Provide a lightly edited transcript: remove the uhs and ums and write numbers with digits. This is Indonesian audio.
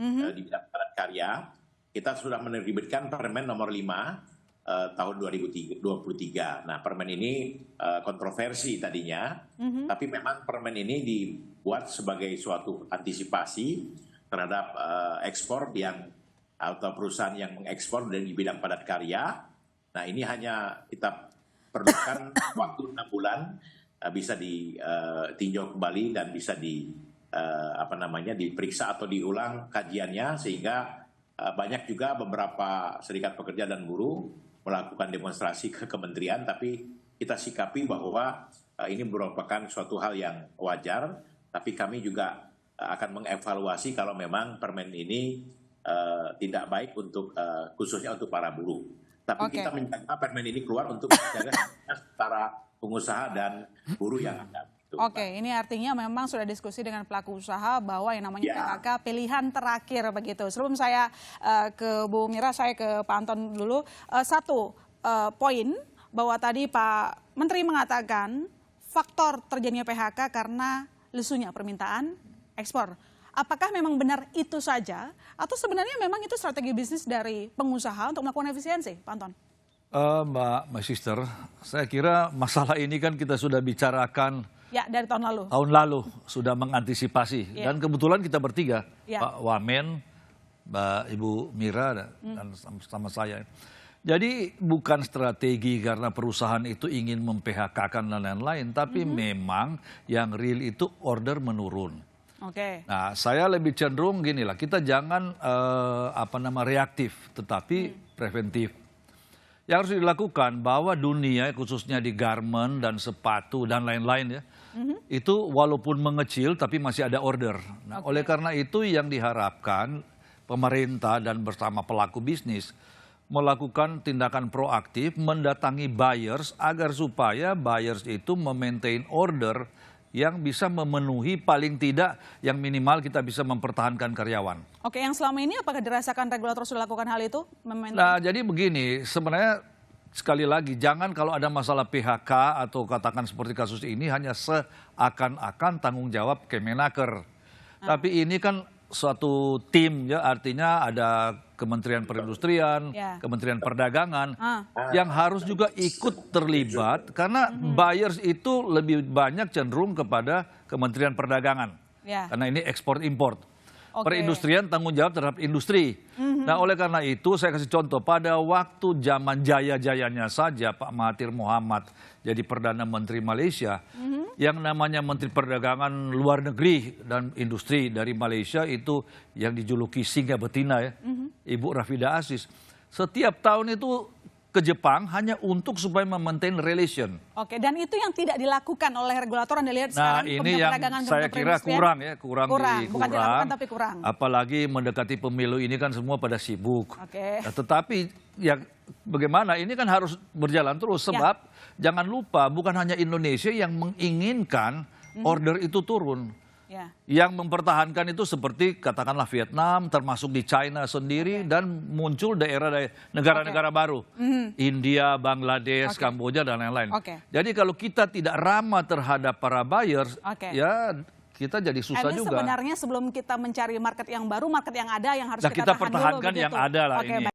di bidang padat karya. Kita sudah menerbitkan Permen nomor 5 tahun 2023. Nah, permen ini kontroversi tadinya, tapi memang permen ini dibuat sebagai suatu antisipasi terhadap ekspor atau perusahaan yang mengekspor dari bidang padat karya. Nah, ini hanya kita perlukan waktu 6 bulan bisa ditinjau kembali dan bisa diperiksa atau diulang kajiannya, sehingga banyak juga beberapa serikat pekerja dan buruh melakukan demonstrasi ke kementerian, tapi kita sikapi bahwa ini merupakan suatu hal yang wajar, tapi kami juga akan mengevaluasi kalau memang permen ini tidak baik untuk khususnya untuk para buruh. Tapi kita menjaga permen ini keluar untuk menjaga antara pengusaha dan buruh yang ada. Ini artinya memang sudah diskusi dengan pelaku usaha bahwa yang namanya PHK pilihan terakhir begitu. Sebelum saya ke Bu Mira, saya ke Pak Anton dulu. Satu poin bahwa tadi Pak Menteri mengatakan faktor terjadinya PHK karena lesunya permintaan ekspor. Apakah memang benar itu saja atau sebenarnya memang itu strategi bisnis dari pengusaha untuk melakukan efisiensi, Pak Anton? Mbak Sister, saya kira masalah ini kan kita sudah bicarakan dari tahun lalu. Tahun lalu sudah mengantisipasi dan kebetulan kita bertiga, Pak Wamen, Mbak Ibu Mira dan sama saya. Jadi bukan strategi karena perusahaan itu ingin mem-PHK-kan dan lain-lain, tapi memang yang real itu order menurun. Nah, saya lebih cenderung ginilah, kita jangan reaktif, tetapi preventif. Yang harus dilakukan bahwa dunia khususnya di garment dan sepatu dan lain-lain itu walaupun mengecil tapi masih ada order. Nah, oleh karena itu yang diharapkan pemerintah dan bersama pelaku bisnis melakukan tindakan proaktif mendatangi buyers agar supaya buyers itu memaintain order yang bisa memenuhi paling tidak yang minimal kita bisa mempertahankan karyawan. Yang selama ini apakah dirasakan regulator sudah lakukan hal itu? Nah, jadi begini, sebenarnya sekali lagi jangan kalau ada masalah PHK atau katakan seperti kasus ini hanya seakan-akan tanggung jawab Kemenaker. Tapi ini kan suatu tim artinya ada Kementerian Perindustrian, Kementerian Perdagangan yang harus juga ikut terlibat karena buyers itu lebih banyak cenderung kepada Kementerian Perdagangan. Karena ini ekspor import. Perindustrian tanggung jawab terhadap industri. Nah, oleh karena itu saya kasih contoh pada waktu zaman jaya-jayanya saja Pak Mahathir Mohamad jadi Perdana Menteri Malaysia, yang namanya Menteri Perdagangan Luar Negeri dan Industri dari Malaysia itu yang dijuluki singa betina Ibu Rafidah Aziz. Setiap tahun itu ke Jepang hanya untuk supaya memaintain relation. Dan itu yang tidak dilakukan oleh regulator Anda lihat sekarang. Nah, ini yang saya kira kurang. Bukan dilakukan tapi kurang. Apalagi mendekati pemilu ini kan semua pada sibuk. Nah, tetapi ya bagaimana ini kan harus berjalan terus sebab jangan lupa bukan hanya Indonesia yang menginginkan order itu turun. Yang mempertahankan itu seperti katakanlah Vietnam, termasuk di China sendiri, dan muncul negara-negara baru. India, Bangladesh, Kamboja, dan lain-lain. Jadi kalau kita tidak ramah terhadap para buyers, ya kita jadi susah juga. Sebenarnya sebelum kita mencari market yang baru, market yang ada yang harus kita tahan dulu. Pertahankan yang ada lah ini.